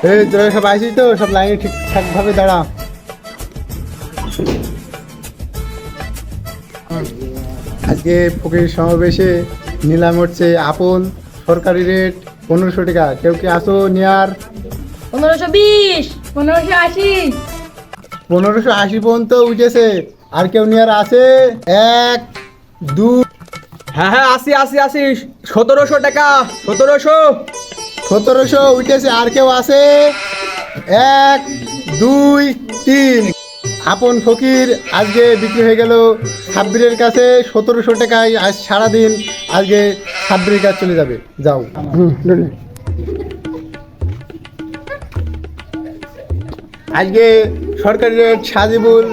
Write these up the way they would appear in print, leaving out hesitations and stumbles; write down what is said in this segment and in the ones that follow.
এই তোরা সব আইসিস তো, সব লাইনে ঠিকঠাক ভাবে দাঁড়া। আজকে ফকির সমাবেশে নিলাম হচ্ছে আপন সরকারি রেট 1500 টাকা। কেউ কি আসো নেয়ার? 1520, 1580। 1580 পর্যন্ত উঠেছে। আর কেউ নেয়ার আছে? 1 2। হ্যাঁ হ্যাঁ, আসি আসি আসি। 1700 টাকা, 1700। 1700 উঠেছে। আর কেউ আছে? 1 2 3। আপন ফকির আজকে বিক্রি হয়ে গেল সাব্বিরের কাছে 1700 টাকায়। আজ সারাদিন আজকে সাব্বিরের কাছে চলে যাবে। যাও। আজকে সরকারি রেট সাজিবুল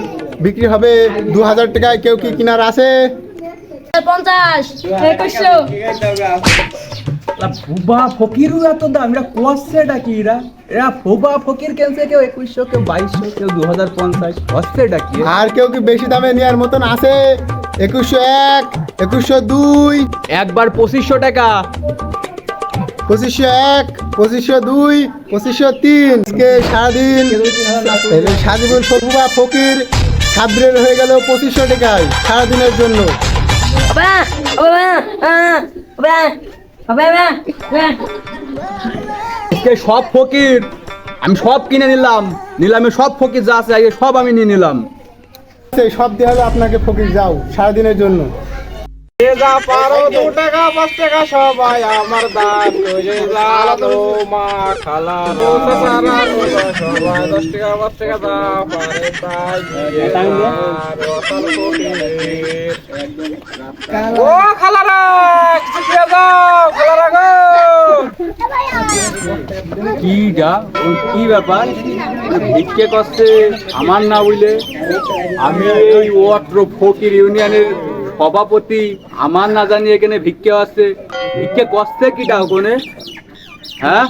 বিক্রি হবে 2000 টাকায়। কেউ কি কেনার আছে? 50, 2100। ফুবা ফকিরও এত দাম, এরা কোয়াচ্ছে এটা কি? এরা ফুবা ফকির কেনছে কেউ 2100, কেউ 2200, কেউ 2050, হচ্ছে এটা কি? আর কেউ কি বেশি দামে নেওয়ার মতন আছে? 2101, 2102, একবার 2500 টাকা। 2501, 2502, 2503। আজকে সারাদিন সাজিবুল ফকুবা ফকির সাব্বিরের হয়ে গেল 2500 টাকায় সারাদিনের জন্য। আজকে সব ফকির আমি সব কিনে নিলাম। নিলামে সব ফকির যা আছে আজকে সব আমি নিয়ে নিলাম। সেই সব দেওয়া হবে আপনাকে ফকির। যাও সারাদিনের জন্য। যা পারো 2 টাকা 5 টাকা সবাই আমার দান করে জানো মা খালা সারা সবাই 10 টাকা 5 টাকা দাও পারে তাই ও খালারা কিছু দিয়ে দাও খালারা গো। কি ব্যাপার? ভিক্ষে করছে আমার না বুঝলে? আমি এই ওয়াট্র ফকির ইউনিয়নের সভাপতি, আমার না জানি এখানে ভিক্ষে আসছে। ভিক্ষে করছে কিটা ওখানে? হ্যাঁ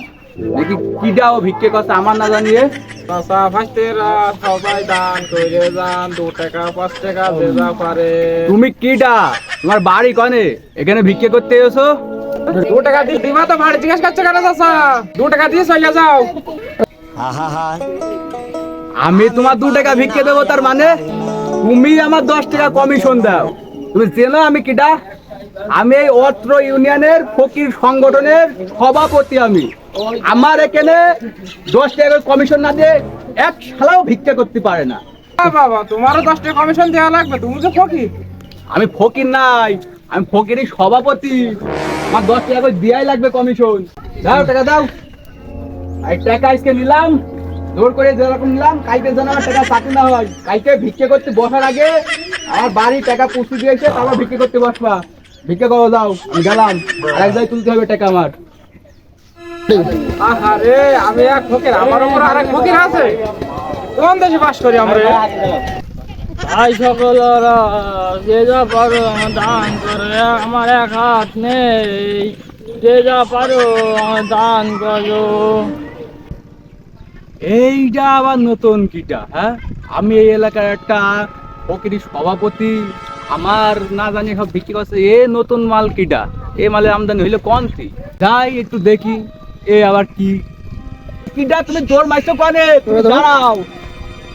নাকি কিটা ও ভিক্ষে করছে আমার না জানিয়ে? চাচা ভাইস্তেরা সবাই দান করে যান 2 টাকা 5 টাকা যে যা পারে। তুমি কিটা? তোমার বাড়ি কনে? এখানে ভিক্ষে করতে এসো? 2 টাকা দিয়ে দিবা তো ভাড়া জিজ্ঞেস করছে কেন চাচা? 2 টাকা দিয়ে চলে যাও। আমি তোমার 2 টাকা ভিক্ষে দেবো তার মানে? তুমি আমার 10 টাকা কমিশন দাও। তুমি চেনো আমি কিটা? আমি এই অত্র ইউনিয়নের ফকির সংগঠনের সভাপতি। আমি আমার এখানে 10 টাকা কমিশন না দিয়ে এক শালাও ভিক্ষা করতে পারে না। বাবা তোমারও 10 টাকা কমিশন দেওয়া লাগবে, তুমি তো ফকির। আমি ফকির নাই, আমি ফকিরের সভাপতি। আমার 10 টাকা করে দেওয়াই লাগবে কমিশন। দাও টাকা দাও। এই টাকা আজকে নিলাম, জোর করে যেরকম নিলাম, কালকে যেন আমার টাকা চাকরি না হয়। কালকে ভিক্ষে করতে বসার আগে আমার বাড়ি টাকা পুষতে দিয়েছে, তারপর ভিক্ষে করতে বসবা। ভিক্ষে করো যাও, আমি গেলাম। আর এক জায়গায় তুলতে হবে টাকা আমার। আহারে আমি এক ফকির, আমার উপর আরেক ফকির আছে। কোন দেশে বাস করি আমরা? ভাই সকলরা যে যা পারো আমার দান করে, আমার এক হাত নেই, যে যা পারো আমার দান করো। এইটা আবার নতুন কিটা? হ্যাঁ, আমি এই এলাকার একটা ফকিরি সভাপতি, আমার না জানি সব বিক্রি করছে। এ নতুন মাল কিটা? এ মালের আমদানি হইলে কমতি। যাই একটু দেখি এ আবার কি কিটা। তুমি দৌড় মারছো কানে? তুমি দাঁড়াও,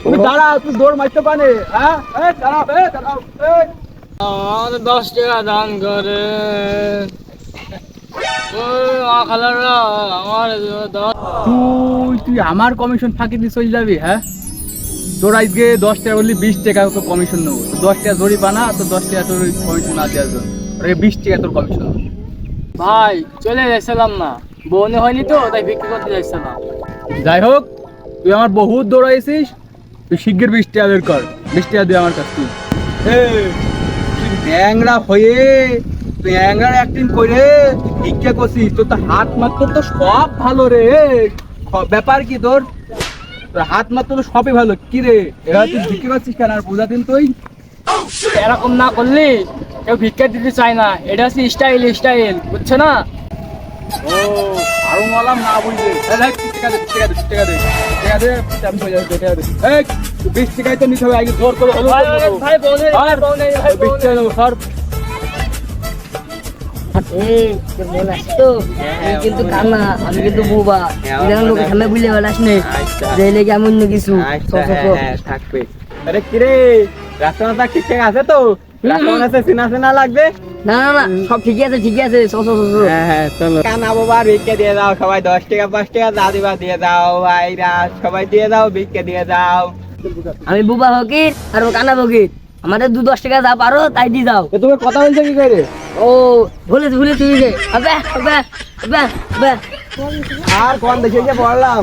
তুমি দাঁড়াও, তুমি দৌড় মারছো কানে? হ্যাঁ দাঁড়াও, দাঁড়াও। আমার 10 টাকা দান করে। খালারা আমার তুই আমার কমিশন ফাঁকি দিয়ে চলে যাবি? হ্যাঁ, তোর আজকে 10 টাকা বললি 20 টাকা তো কমিশন নেবো। 10 টাকা জরি বানা, তো 10 টাকা তোর কমিশন না দেওয়ার জন্য 20 টাকা তোর কমিশন। ভাই চলে যাচ্ছিলাম না, বনে হয়নি তো তাই বিক্রি করতে যাচ্ছিলাম। যাই হোক, তুই আমার বহুত দৌড়াইছিস, তুই শিগগির 20 টাকা বের কর। 20 টাকা দিয়ে আমার কাছ তুই। তুই ব্যাংরা হয়ে, তুই ব্যাংরার অ্যাক্টিং করে ভিক্ষা করছিস। তোর তো হাত মাত্র তো সব ভালো রে। ব্যাপার কি তোর? তোর হাত মাত্র তো সবই ভালো। কি রে এরা তুই ভিক্ষা করছিস কেন? আর বোঝা দিন তুই এরকম না করলে কেউ ভিক্ষা দিতে চায় না। এটা হচ্ছে স্টাইল, স্টাইল বুঝছো না? ও আরো মলাম না বুঝলে। টাকা দে, টাকা দে, টাকা দে, টাকা দে, আমি চলে যাবো। টাকা দে। 20 টাকাই তো নিতে হবে। আগে জোর করে হলো ভাই বনে, ভাই বনে, ভাই 20 টাকা নেবো, সর। এই তোর বোন আসছে তো তুই কিন্তু কান্না আমি কিন্তু বুবা এরকম লোকের সামনে বুঝলে বেড়াস নেই যে লেগে আমি অন্য কিছু থাকবে। আরে কিরে রাস্তা ঠিকঠাক আছে তো? রাস্তা চেনা লাগবে? না না না সব ঠিকই আছে ঠিকই আছে হ্যাঁ চলো। কানা বাবা ভিক্ষে দিয়ে দাও সবাই, 10 টাকা 5 টাকা যা দিবা দিয়ে দাও ভাইরা, সবাই দিয়ে দাও, ভিক্ষে দিয়ে দাও। আমি বুবা ফকির আর ও কানা ফকির, আমাদের 2-10 টাকা যা পারো তাই দিয়ে দাও। তুমি কথা বলছো কি করে? ও ভুলে তুই গে আবে আবে আবে আবে আর কোন দেশে যে পড়লাম?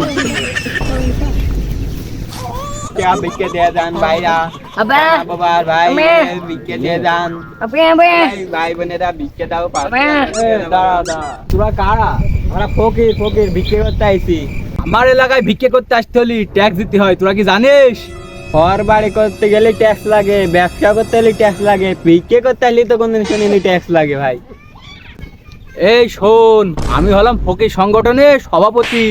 क्या बिके दे जान भाईरा আবে बाबा भाई अम्मे। बिके दे जान আবে আবে भाई भाई बनेरा बिके दाও পাস अम्मे। দাদা তোরা কারা? আমরা ফকির ভিক্ষে করতে আইছি। আমার এলাকায় ভিক্ষে করতে আসতে হলি ট্যাক্স দিতে হয়, তোরা কি জানিস? ঘর বাড়ি করতে গেলে ট্যাক্স লাগে, ব্যবসা করতে হলে ট্যাক্স লাগে, ভিক্ষে করতে হলে তো কোনদিন শুনিনি ট্যাক্স লাগে ভাই। এই শোন, আমি হলাম ফকির সংগঠনের সভাপতি।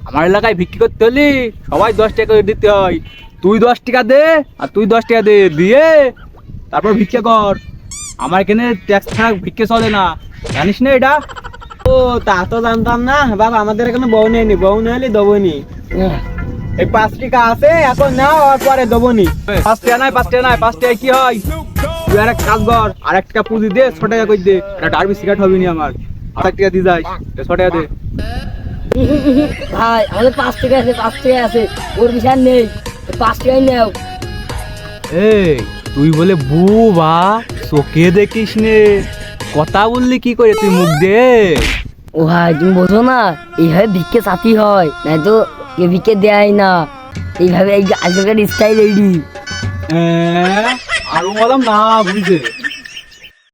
আমার এলাকায় ভিক্ষে করতে হলে সবাই 10 টাকা করে দিতে হয়। তুই 10 টাকা দে আর তুই 10 টাকা দে, দিয়ে তারপর ভিক্ষে কর। আমার এখানে ট্যাক্স ছাড়া ভিক্ষে চলে না, জানিস না এটা? ও তা তো জানতাম না বাবা, আমাদের এখানে বউ নেই, বউ নেই দেবনি। এই 5 টাকা আছে এখন নাও আর পরে দেবনি। 5 টাকা নাই 5 টাকা কি হয়? তুই আর এক কাজ কর, আর 1 টাকা পুঁজি দে, 6 টাকা করে দে, এটা ডারবি সিগারেট হবে নি আমার। 8 টাকা দিয়ে যাই, 6 টাকা দে। ভাই আমাদের 5 টাকা আছে ওর বিশাল নেই, 5 টাকাই নাও। এই তুই বলে বুবা, চোখে দেখিস নে, কথা বললি কি করে তুই মুখ দে? ও ভাই তুমি বোঝো না, এইভাবে ভিক্ষে চাতি হয়, নাই তো কেউ ভিক্ষে দেয় না। এইভাবে আজকালকার স্টাইল এইডি। আর বললাম না বুঝে